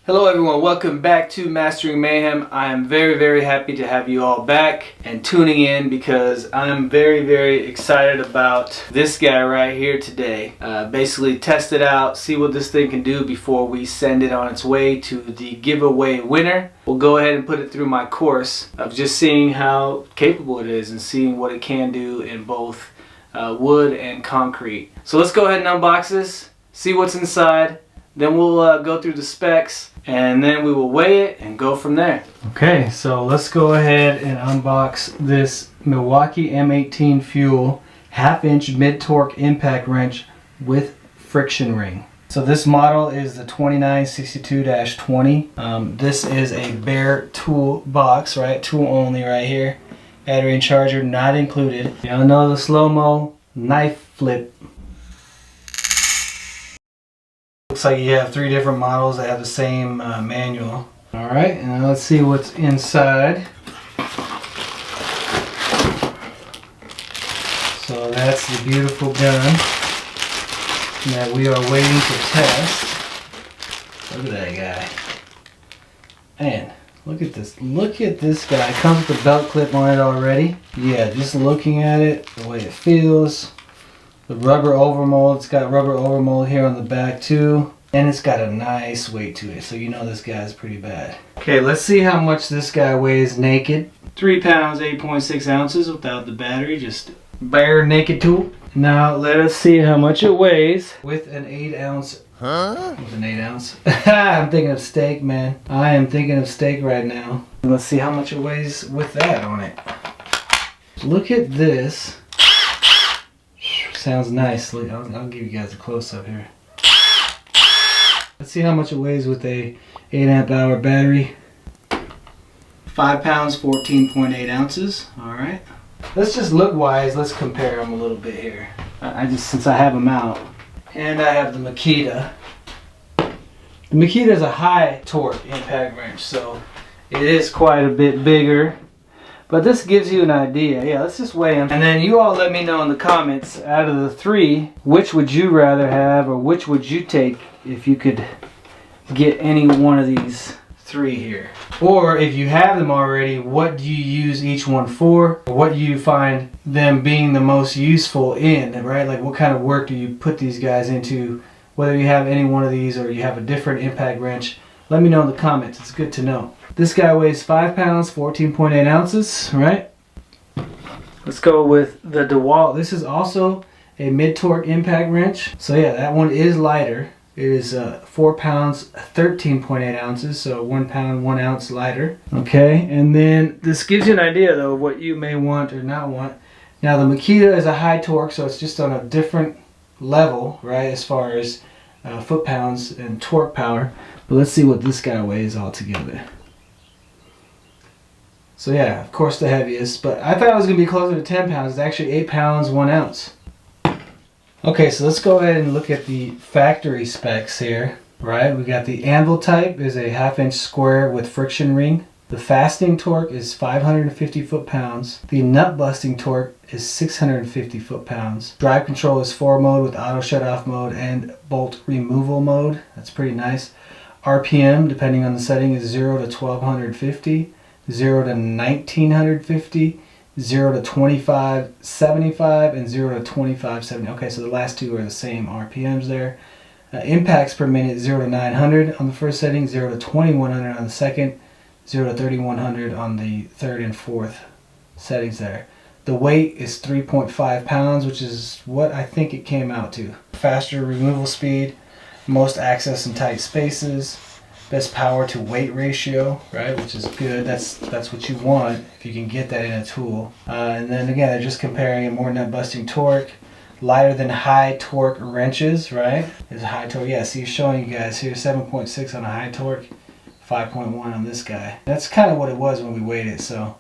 Hello everyone, welcome back to Mastering Mayhem. I am very happy to have you all back and tuning in because I'm very excited about this guy right here today. Basically test it out, see what this thing can do before we send it on its way to the giveaway winner. We'll go ahead and put it through my course of just seeing how capable it is and seeing what it can do in both wood and concrete. So let's go ahead and unbox this, see what's inside, then we'll go through the specs, and then we will weigh it and go from there. Okay, so let's go ahead and unbox this Milwaukee M18 fuel 1/2" mid-torque impact wrench with friction ring. So this model is the 2962-20. This is a bare tool box, right? Tool only right here. Battery and charger not included. Y'all know the slow-mo knife flip. Looks like you have 3 different models that have the same manual. Alright, and let's see what's inside. So that's the beautiful gun that we are waiting to test. Look at that guy. Man, look at this. Look at this guy. It comes with the belt clip on it already. Yeah, just looking at it, the way it feels. The rubber overmold, it's got rubber overmold here on the back too. And it's got a nice weight to it, so you know this guy's pretty bad. Okay, let's see how much this guy weighs naked. 3 pounds, 8.6 ounces without the battery, just bare naked tool. Now let us see how much it weighs with an 8 ounce. With an 8 ounce. I'm thinking of steak, man. I am thinking of steak right now. Let's see how much it weighs with that on it. Look at this. Sounds nice. I'll give you guys a close-up here. Let's see how much it weighs with a 8 amp hour battery. 5 pounds, 14.8 ounces. Alright. Let's just look wise, let's compare them a little bit here. Since I have them out. And I have the Makita. The Makita is a high torque impact wrench, so it is quite a bit bigger. But this gives you an idea. Yeah, let's just weigh them. And then you all let me know in the comments, out of the 3, which would you rather have, or which would you take if you could get any one of these 3 here. Or if you have them already, what do you use each one for? What do you find them being the most useful in, right? Like what kind of work do you put these guys into? Whether you have any one of these or you have a different impact wrench, let me know in the comments. It's good to know. This guy weighs 5 pounds, 14.8 ounces, right? Let's go with the DeWalt. This is also a mid-torque impact wrench. So yeah, that one is lighter. It is 4 pounds, 13.8 ounces, so 1 pound, 1 ounce lighter. Okay, and then this gives you an idea though of what you may want or not want. Now the Makita is a high torque, so it's just on a different level, right, as far as foot-pounds and torque power. But let's see what this guy weighs altogether. So yeah, of course the heaviest, but I thought it was going to be closer to 10 pounds. It's actually 8 pounds, 1 ounce. Okay, so let's go ahead and look at the factory specs here. Right, we got the anvil type is a 1/2" square with friction ring. The fastening torque is 550 foot-pounds. The nut busting torque is 650 foot-pounds. Drive control is 4 mode with auto shut-off mode and bolt removal mode. That's pretty nice. RPM, depending on the setting, is 0 to 1250, 0 to 1950, 0 to 2575, and 0 to 2570. Okay, so the last 2 are the same RPMs there. Impacts per minute, 0 to 900 on the first setting, 0 to 2100 on the second, 0 to 3100 on the third and fourth settings there. The weight is 3.5 pounds, which is what I think it came out to. Faster removal speed, most access in tight spaces, best power to weight ratio, right, which is good. That's what you want if you can get that in a tool. And then again, they're just comparing a more nut busting torque, lighter than high torque wrenches, right? Is high torque. Yeah, see, showing you guys here 7.6 on a high torque, 5.1 on this guy. That's kind of what it was when we weighed it. So,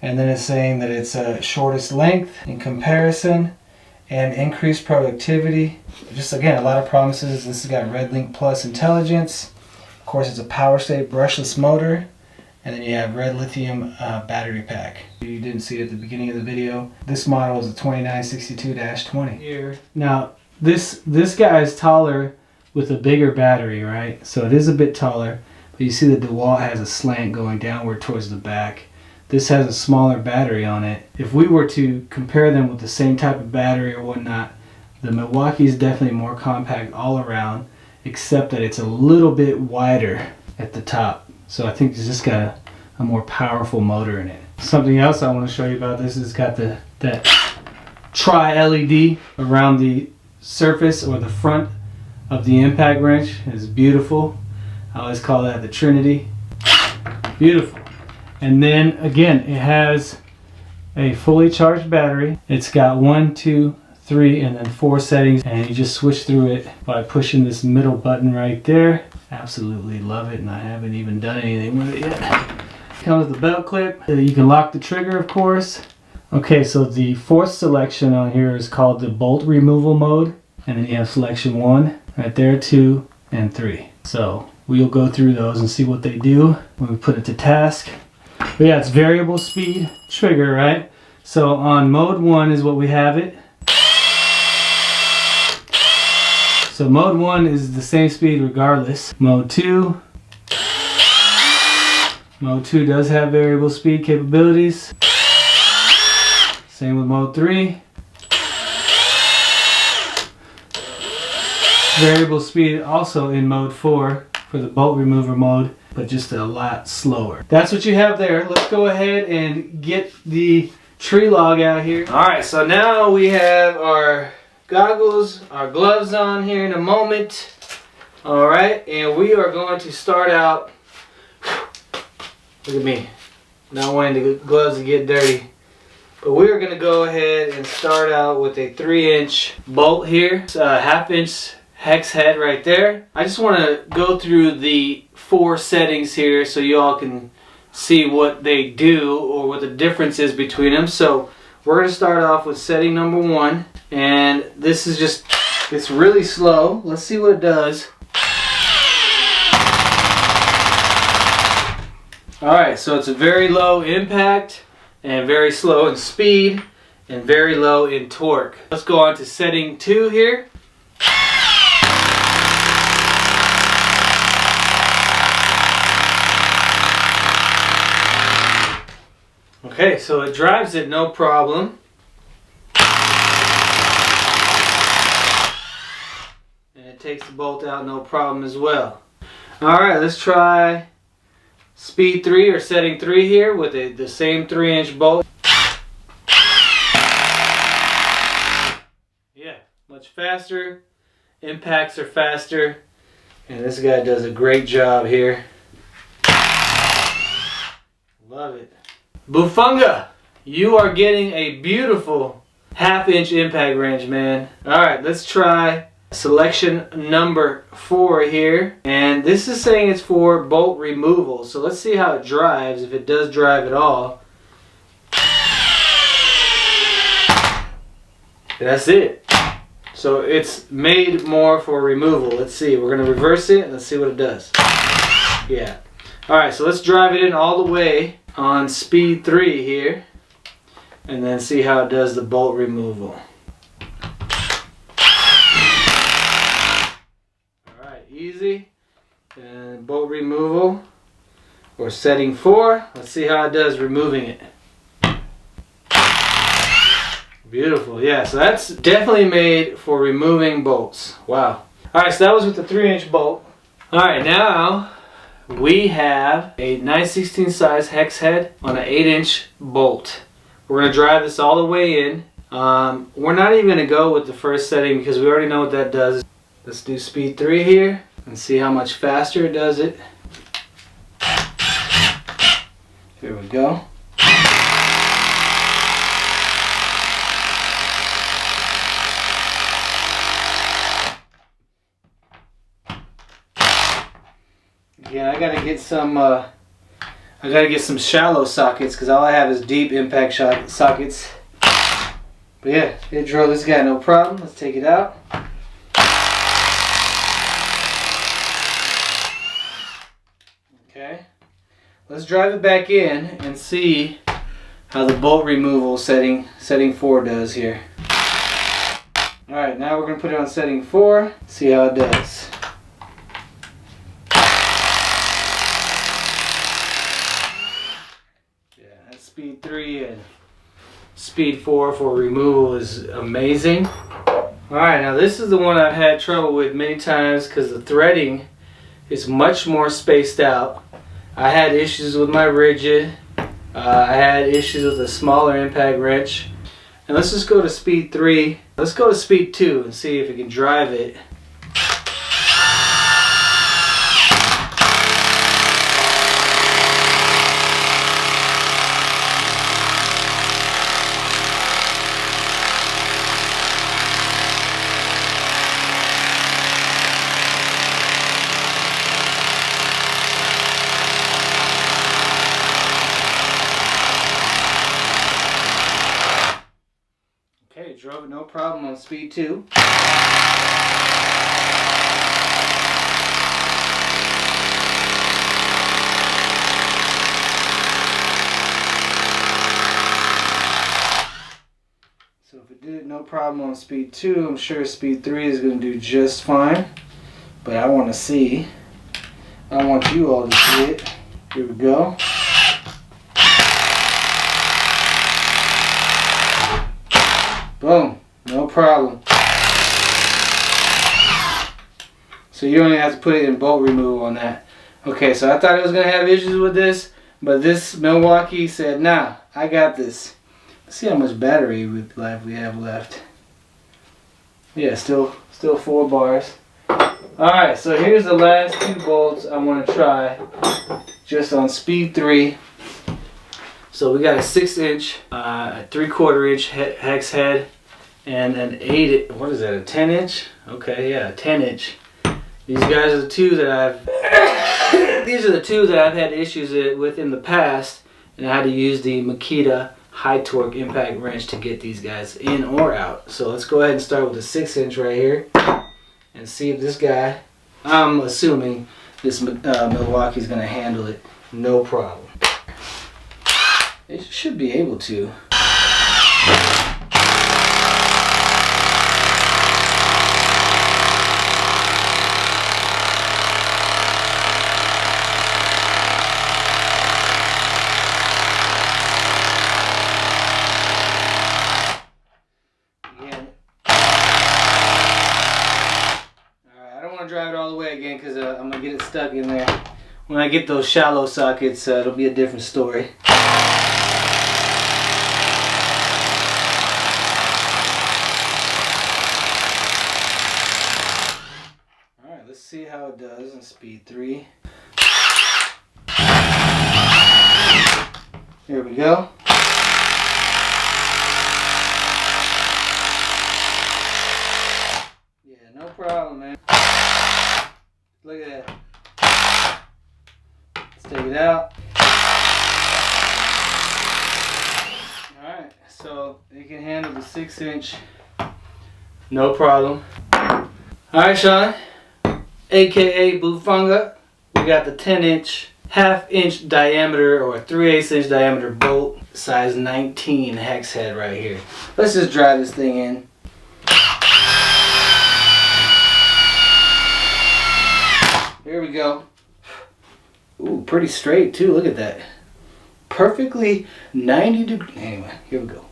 and then it's saying that it's shortest length in comparison and increased productivity. Just again, a lot of promises. This has got RedLink Plus intelligence. Of course, it's a power state brushless motor, and then you have red lithium battery pack. You didn't see it at the beginning of the video. This model is a 2962-20. Here. Now, this guy is taller with a bigger battery, right? So it is a bit taller. But you see that the wall has a slant going downward towards the back. This has a smaller battery on it. If we were to compare them with the same type of battery or whatnot, the Milwaukee is definitely more compact all around, except that it's a little bit wider at the top. So I think it's just got a more powerful motor in it. Something else I want to show you about this is got that tri-LED around the surface or the front of the impact wrench. It's beautiful. I always call that the Trinity. Beautiful. And then again, it has a fully charged battery. It's got 1, 2, 3, and then 4 settings, and you just switch through it by pushing this middle button right there. Absolutely love it, and I haven't even done anything with it yet. Comes with the belt clip. You can lock the trigger, of course. Okay, so the fourth selection on here is called the bolt removal mode, and then you have selection 1 right there, 2, and 3. So we'll go through those and see what they do when we put it to task. But yeah, it's variable speed trigger, right? So on mode 1 is what we have it. So mode 1 is the same speed regardless. Mode 2. Mode 2 does have variable speed capabilities. Same with mode 3. Variable speed also in mode 4 for the bolt remover mode, but just a lot slower. That's what you have there. Let's go ahead and get the tree log out here. Alright, so now we have our goggles, our gloves on here in a moment. Alright, and we are going to start out. Look at me, not wanting the gloves to get dirty. But we're going to go ahead and start out with a 3-inch bolt here. It's a 1/2-inch hex head right there. I just want to go through the 4 settings here so you all can see what they do or what the difference is between them. So we're going to start off with setting number 1, and this is just, it's really slow. Let's see what it does. Alright, so it's a very low impact and very slow in speed and very low in torque. Let's go on to setting 2 here. Okay, so it drives it no problem. And it takes the bolt out no problem as well. Alright, let's try speed 3 or setting 3 here with the same 3-inch bolt. Yeah, much faster. Impacts are faster. And this guy does a great job here. Love it. Bufunga! You are getting a beautiful 1/2-inch impact wrench, man. Alright, let's try selection number 4 here, and this is saying it's for bolt removal, so let's see how it drives, if it does drive at all. That's it. So it's made more for removal. Let's see, we're going to reverse it, let's see what it does. Yeah. Alright, so let's drive it in all the way on speed 3 here, and then see how it does the bolt removal. Easy. And bolt removal, or setting 4. Let's see how it does removing it. Beautiful. Yeah, so that's definitely made for removing bolts. Wow. Alright, so that was with the 3-inch bolt. Alright, now we have a 9/16 size hex head on an 8-inch bolt. We're going to drive this all the way in. We're not even going to go with the first setting because we already know what that does. Let's do speed 3 here and see how much faster it does it. Here we go. Again, I gotta get some shallow sockets because all I have is deep impact sockets. But yeah, it drove this guy no problem. Let's take it out. Okay, let's drive it back in and see how the bolt removal setting 4 does here. Alright, now we're going to put it on setting 4, see how it does. 3 and speed 4 for removal is amazing. Alright, now this is the one I've had trouble with many times because the threading is much more spaced out. I had issues with my rigid. I had issues with a smaller impact wrench. And let's just go to speed 3. Let's go to speed 2 and see if we can drive it. Okay, drove it no problem on speed 2. So if it did it no problem on speed 2, I'm sure speed 3 is going to do just fine. But I want to see. I want you all to see it. Here we go. Boom, no problem. So you don't even have to put it in bolt removal on that. Okay, so I thought it was going to have issues with this, but this Milwaukee said, nah, I got this. Let's see how much battery life we have left. Yeah, still 4 bars. Alright, so here's the last 2 bolts I want to try just on speed 3. So we got a 6-inch, a 3/4-inch hex head, and an 8. What is that? A 10-inch? Okay, yeah, a 10-inch. These guys are the two that I've had issues with in the past, and I had to use the Makita high torque impact wrench to get these guys in or out. So let's go ahead and start with the 6-inch right here, and see if this guy. I'm assuming this Milwaukee is going to handle it no problem. It should be able to. Again. Alright, I don't want to drive it all the way again because I'm going to get it stuck in there. When I get those shallow sockets, it'll be a different story. Let's see how it does in speed 3. Here we go. Yeah, no problem, man. Look at that. Let's take it out. Alright, so you can handle the 6-inch. No problem. Alright, Sean. AKA Bufunga, we got the 10-inch, 1/2-inch diameter or 3/8-inch diameter bolt, size 19 hex head right here. Let's just drive this thing in. Here we go. Ooh, pretty straight too. Look at that. Perfectly 90 degrees. Anyway, here we go.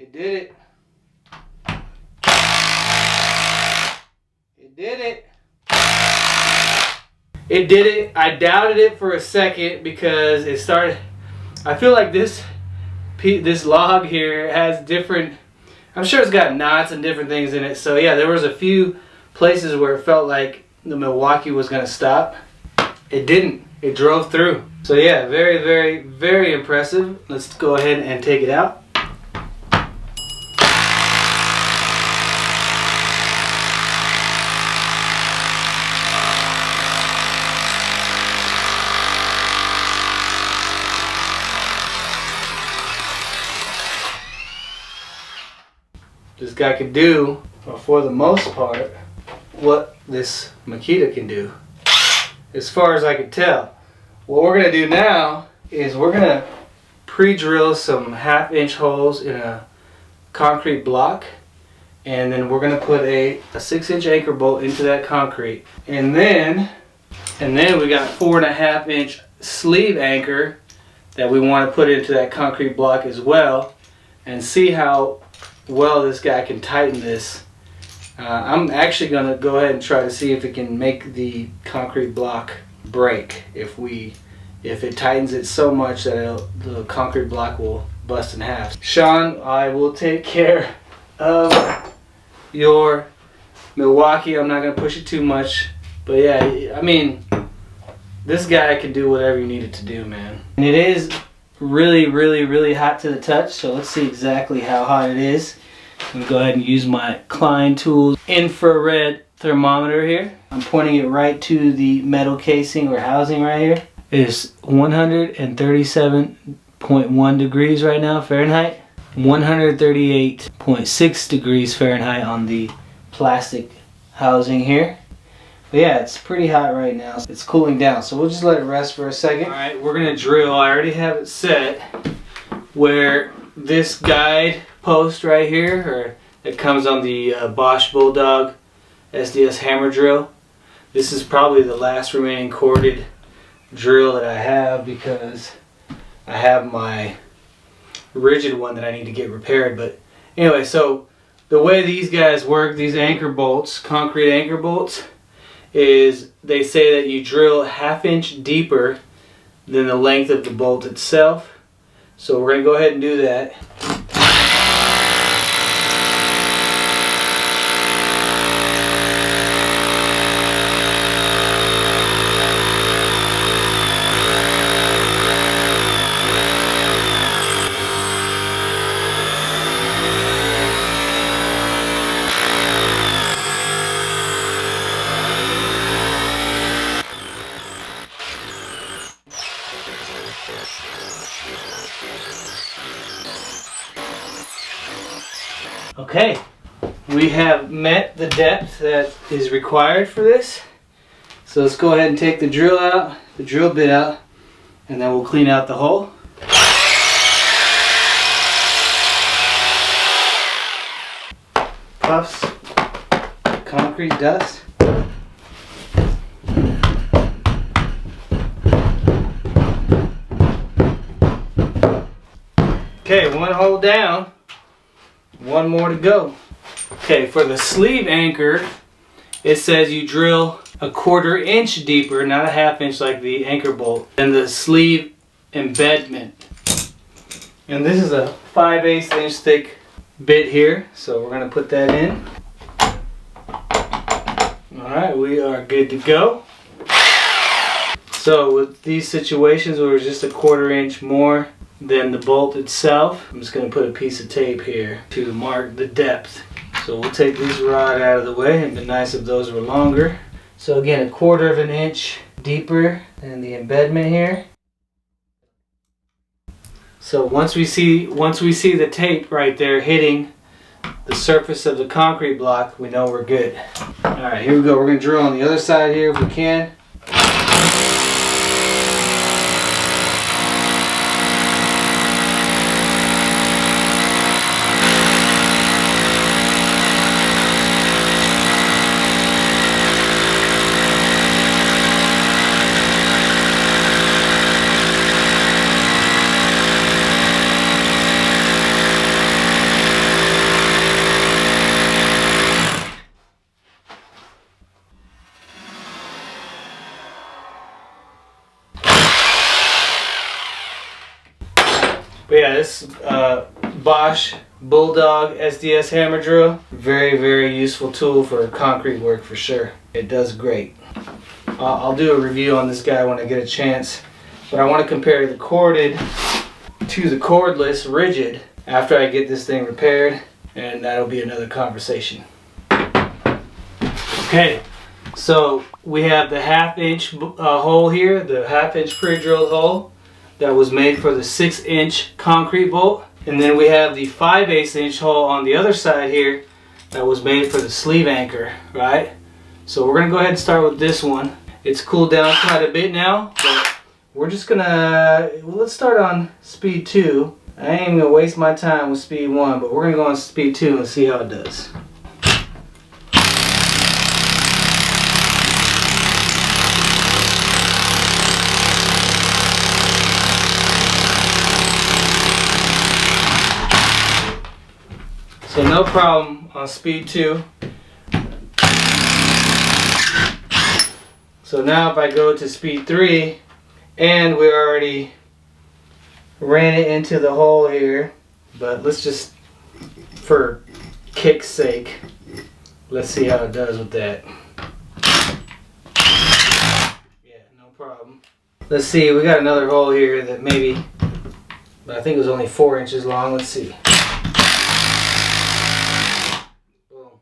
It did it. It did it. It did it. I doubted it for a second because it started. I feel like this log here has different. I'm sure it's got knots and different things in it. So yeah, there was a few places where it felt like the Milwaukee was gonna stop. It didn't. It drove through. So yeah, very, very, very impressive. Let's go ahead and take it out. guy can do, or for the most part, what this Makita can do, as far as I can tell. What we're going to do now is we're going to pre-drill some 1/2-inch holes in a concrete block, and then we're going to put a 6-inch anchor bolt into that concrete, and then we got 4.5-inch sleeve anchor that we want to put into that concrete block as well, and see how well this guy can tighten this. I'm actually going to go ahead and try to see if it can make the concrete block break if it tightens it so much that the concrete block will bust in half. Sean, I will take care of your Milwaukee. I'm not going to push it too much, but yeah, I mean, this guy can do whatever you need it to do, man. And it is really, really, really hot to the touch, so let's see exactly how hot it is. I'm going to go ahead and use my Klein Tools infrared thermometer here. I'm pointing it right to the metal casing or housing right here. It is 137.1 degrees right now Fahrenheit. 138.6 degrees Fahrenheit on the plastic housing here. But yeah, it's pretty hot right now. It's cooling down, so we'll just let it rest for a second. Alright, we're going to drill. I already have it set where this guide post right here, or it comes on the Bosch Bulldog SDS hammer drill. This is probably the last remaining corded drill that I have, because I have my rigid one that I need to get repaired. But anyway, so the way these guys work, these anchor bolts, concrete anchor bolts, is they say that you drill 1/2 inch deeper than the length of the bolt itself. So we're going to go ahead and do that. Okay, we have met the depth that is required for this. So let's go ahead and take the drill out, the drill bit out, and then we'll clean out the hole. Puffs, concrete dust. Okay, one hole down. One more to go. Okay, for the sleeve anchor, it says you drill 1/4 inch deeper, not 1/2 inch like the anchor bolt, than the sleeve embedment. And this is a 5/8 inch thick bit here, so we're going to put that in. Alright, we are good to go. So with these situations where it's just 1/4 inch more than the bolt itself, I'm just going to put a piece of tape here to mark the depth. So we'll take this rod out of the way. It'd be nice if those were longer. So again, 1/4 inch deeper than the embedment here. So once we see the tape right there hitting the surface of the concrete block, we know we're good. Alright, here we go. We're going to drill on the other side here if we can. But yeah, this Bosch Bulldog SDS hammer drill, very, very useful tool for concrete work for sure. It does great. I'll do a review on this guy when I get a chance, but I want to compare the corded to the cordless rigid after I get this thing repaired, and that'll be another conversation. Okay, so we have the 1/2 inch hole here, the 1/2 inch pre-drilled hole that was made for the 6 inch concrete bolt. And then we have the 5/8 inch hole on the other side here that was made for the sleeve anchor, right? So we're gonna go ahead and start with this one. It's cooled down quite a bit now, but we're just gonna, well, let's start on speed 2. I ain't even gonna waste my time with speed 1, but we're gonna go on speed 2 and see how it does. So no problem on speed 2. So now if I go to speed 3, and we already ran it into the hole here, but let's just, for kick's sake, let's see how it does with that. Yeah, no problem. Let's see, we got another hole here that maybe, but I think it was only 4 inches long. Let's see. Boom.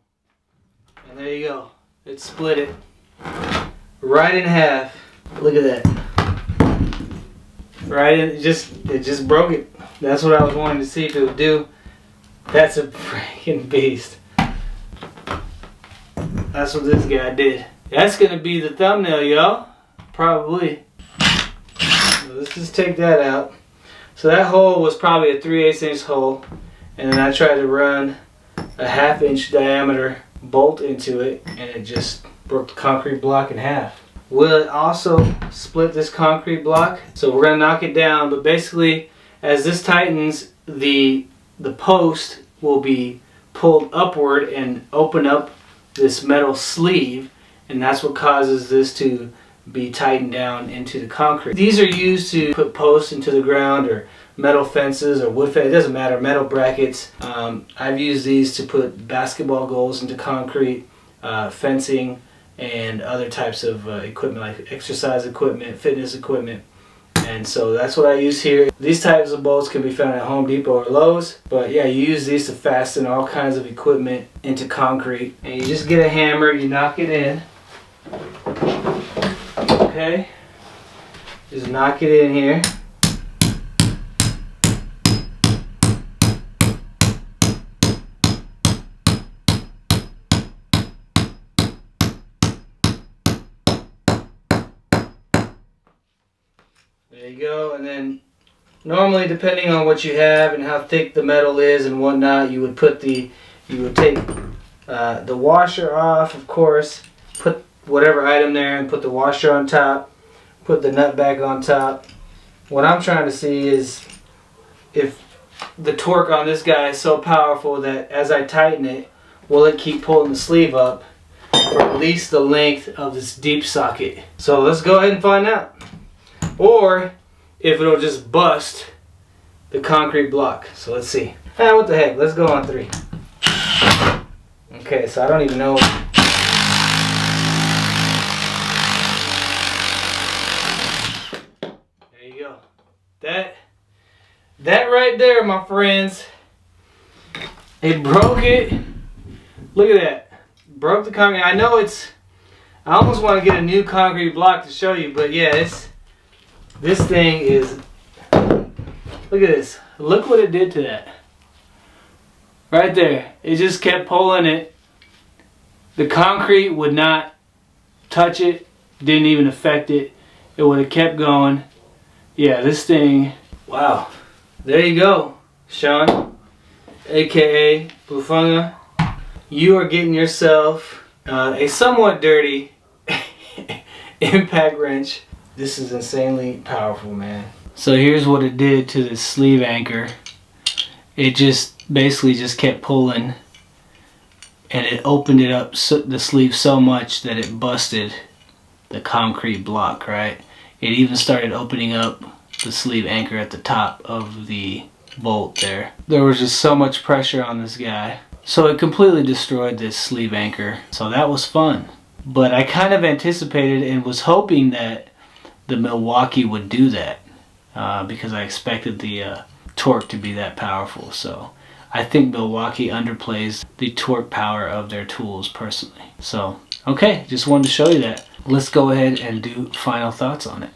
And there you go. It split it right in half. Look at that. Right in, it just broke it. That's what I was wanting to see if it would do. That's a freaking beast. That's what this guy did. That's gonna be the thumbnail, y'all. Probably. So let's just take that out. So that hole was probably a 3/8 inch hole, and then I tried to run a 1/2 inch diameter bolt into it, and it just broke the concrete block in half. Will it also split this concrete block? So we're gonna knock it down, but basically as this tightens, the post will be pulled upward and open up this metal sleeve, and that's what causes this to be tightened down into the concrete. These are used to put posts into the ground, or metal fences, or wood fence, it doesn't matter, metal brackets. I've used these to put basketball goals into concrete, fencing, and other types of equipment like exercise equipment, fitness equipment. And so that's what I use here. These types of bolts can be found at Home Depot or Lowe's. But yeah, you use these to fasten all kinds of equipment into concrete. And you just get a hammer, you knock it in. Okay. Just knock it in here. There you go, and then normally, depending on what you have and how thick the metal is and whatnot, you would take the washer off, of course, put whatever item there and put the washer on top, put the nut back on top. What I'm trying to see is if the torque on this guy is so powerful that as I tighten it, will it keep pulling the sleeve up for at least the length of this deep socket. So let's go ahead and find out. Or if it'll just bust the concrete block. So let's see. Ah, what the heck, let's go on 3. Okay, so I don't even know. There you go. That right there, my friends, it broke it. Look at that. Broke the concrete. I know it's, I almost want to get a new concrete block to show you, but yeah, this thing is, look at this. Look what it did to that. Right there. It just kept pulling it. The concrete would not touch it. Didn't even affect it. It would have kept going. Yeah, this thing, wow. There you go, Sean, aka Bufunga. You are getting yourself a somewhat dirty impact wrench. This is insanely powerful, man. So here's what it did to the sleeve anchor. It just basically just kept pulling, and it opened it up, the sleeve, so much that it busted the concrete block, right? It even started opening up the sleeve anchor at the top of the bolt there. There was just so much pressure on this guy. So it completely destroyed this sleeve anchor. So that was fun. But I kind of anticipated and was hoping that the Milwaukee would do that because I expected the torque to be that powerful. So I think Milwaukee underplays the torque power of their tools personally. So okay, just wanted to show you that. Let's go ahead and do final thoughts on it.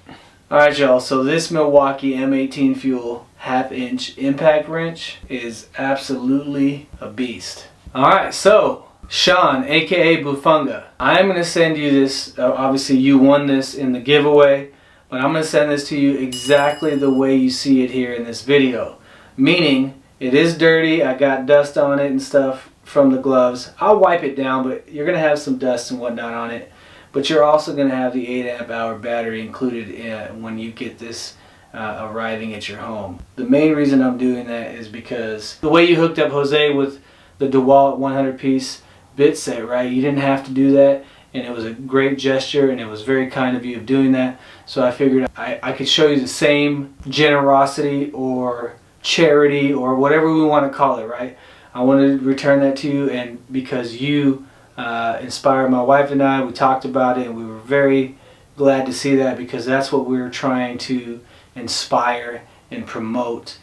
Alright y'all, so this Milwaukee M18 Fuel 1/2 inch impact wrench is absolutely a beast. Alright, so Sean, aka Bufunga, I'm going to send you this. Obviously you won this in the giveaway, but I'm going to send this to you exactly the way you see it here in this video. Meaning, it is dirty, I got dust on it and stuff from the gloves. I'll wipe it down, but you're going to have some dust and whatnot on it. But you're also going to have the 8-amp-hour battery included when you get this arriving at your home. The main reason I'm doing that is because the way you hooked up Jose with the DeWalt 100-piece bit set, right? You didn't have to do that, and it was a great gesture, and it was very kind of you of doing that. So I figured I could show you the same generosity or charity or whatever we want to call it, right? I wanted to return that to you, and because you inspired my wife and I, we talked about it, and we were very glad to see that, because that's what we were trying to inspire and promote,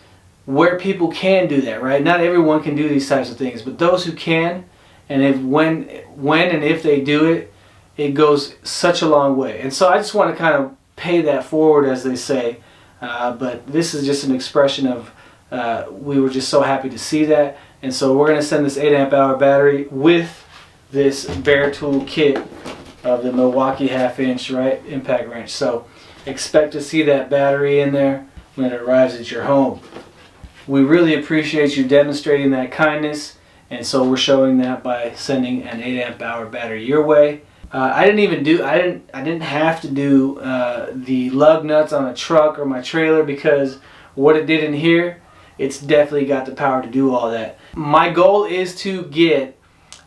where people can do that, right? Not everyone can do these types of things, but those who can, and when and if they do it, it goes such a long way. And so I just want to kind of pay that forward, as they say, but this is just an expression of we were just so happy to see that. And so we're going to send this 8-amp-hour battery with this bare tool kit of the Milwaukee 1/2-inch, right, impact wrench. So expect to see that battery in there when it arrives at your home. We really appreciate you demonstrating that kindness, and so we're showing that by sending an 8-amp-hour battery your way. I didn't have to do the lug nuts on a truck or my trailer, because what it did in here, it's definitely got the power to do all that. My goal is to get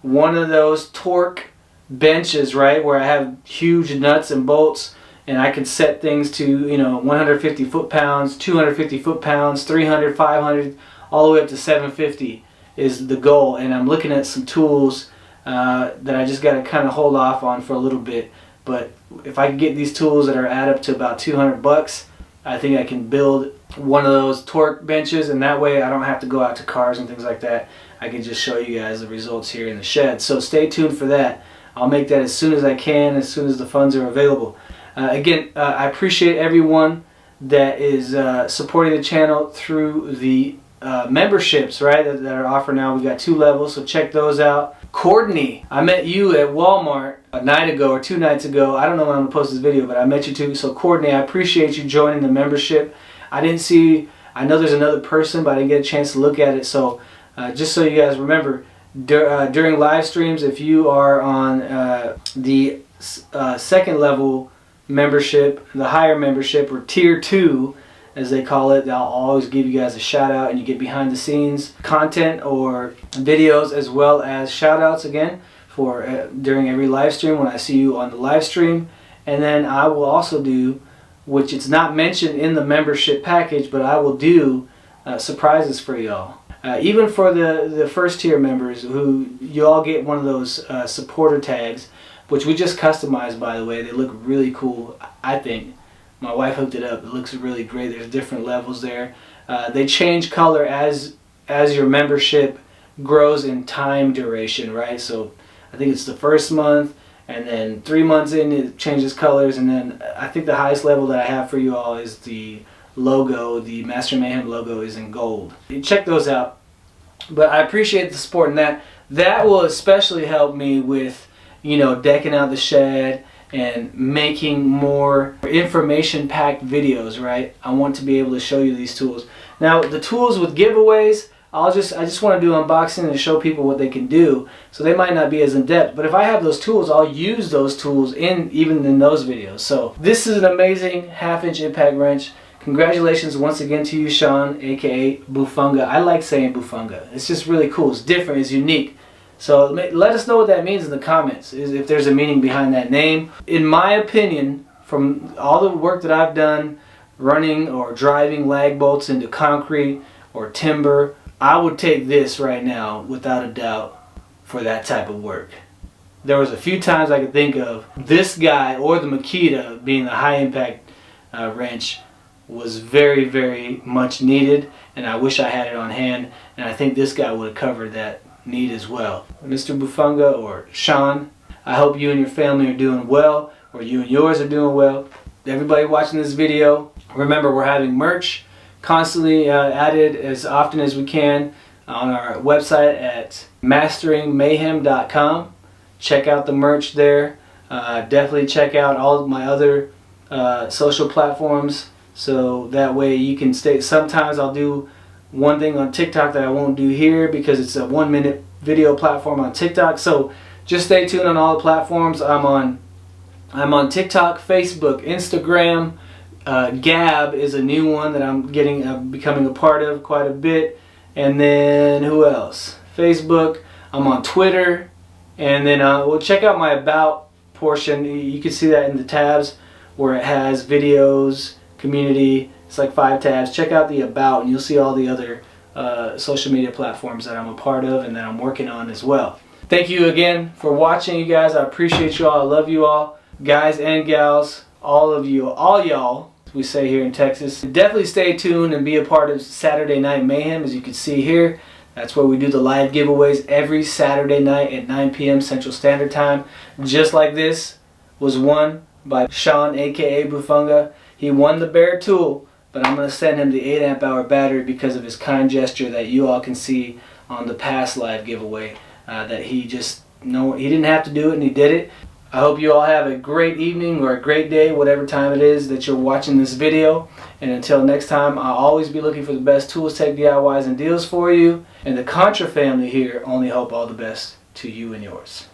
one of those torque benches, right, where I have huge nuts and bolts, and I can set things to, you know, 150 foot-pounds, 250 foot-pounds, 300, 500, all the way up to 750 is the goal. And I'm looking at some tools that I just got to kind of hold off on for a little bit. But if I can get these tools that are add up to about 200 bucks, I think I can build one of those torque benches, and that way I don't have to go out to cars and things like that. I can just show you guys the results here in the shed. So stay tuned for that. I'll make that as soon as I can, as soon as the funds are available. Again, I appreciate everyone that is supporting the channel through the memberships, right, that are offered now. We've got 2 levels, so check those out. Courtney, I met you at Walmart a night ago or 2 nights ago. I don't know when I'm going to post this video, but I met you too. So Courtney, I appreciate you joining the membership. I know there's another person, but I didn't get a chance to look at it. So just so you guys remember, during live streams, if you are on the second level membership, the higher membership, or tier 2 as they call it, I'll always give you guys a shout out, and you get behind the scenes content or videos, as well as shout outs again for during every live stream when I see you on the live stream. And then I will also do, which it's not mentioned in the membership package, but I will do surprises for y'all. Even for the first tier members, who you all get one of those supporter tags, which we just customized, by the way. They look really cool, I think. My wife hooked it up. It looks really great. There's different levels there. They change color as your membership grows in time duration, right? So I think it's the first month, and then 3 months in it changes colors, and then I think the highest level that I have for you all is the logo, the Master Mayhem logo is in gold. You check those out. But I appreciate the support, and that will especially help me with, you know, decking out the shed and making more information-packed videos, right? I want to be able to show you these tools. Now, the tools with giveaways, I just want to do unboxing and show people what they can do, so they might not be as in-depth. But if I have those tools, I'll use those tools even in those videos. So this is an amazing 1/2-inch impact wrench. Congratulations once again to you, Sean, aka Bufunga. I like saying Bufunga. It's just really cool. It's different. It's unique. So let us know what that means in the comments, if there's a meaning behind that name. In my opinion, from all the work that I've done running or driving lag bolts into concrete or timber, I would take this right now without a doubt for that type of work. There was a few times I could think of this guy or the Makita, being the high impact wrench, was very, very much needed, and I wish I had it on hand, and I think this guy would have covered that need as well. Mr. Bufunga, or Sean, I hope you and your family are doing well, or you and yours are doing well. Everybody watching this video, remember, we're having merch constantly added as often as we can. on our website at masteringmayhem.com. Check out the merch there. Definitely check out all of my other social platforms, so that way you can stay. Sometimes I'll do one thing on TikTok that I won't do here because it's a 1-minute video platform on TikTok. So just stay tuned on all the platforms. I'm on TikTok, Facebook, Instagram. Gab is a new one that I'm becoming a part of quite a bit. And then who else? Facebook. I'm on Twitter. And then we'll check out my About portion. You can see that in the tabs where it has videos, community. It's like 5 tabs. Check out the About and you'll see all the other social media platforms that I'm a part of and that I'm working on as well. Thank you again for watching, you guys. I appreciate you all. I love you all, guys and gals, all of you, all y'all, as we say here in Texas. Definitely stay tuned and be a part of Saturday Night Mayhem, as you can see here. That's where we do the live giveaways every Saturday night at 9 p.m. Central Standard Time. Just like this was won by Sean, aka Bufunga. He won the Bear tool, but I'm going to send him the 8 amp hour battery because of his kind gesture that you all can see on the past live giveaway. That he didn't have to do it and he did it. I hope you all have a great evening or a great day, whatever time it is that you're watching this video. And until next time, I'll always be looking for the best tools, tech, DIYs, and deals for you. And the Contra family here only hope all the best to you and yours.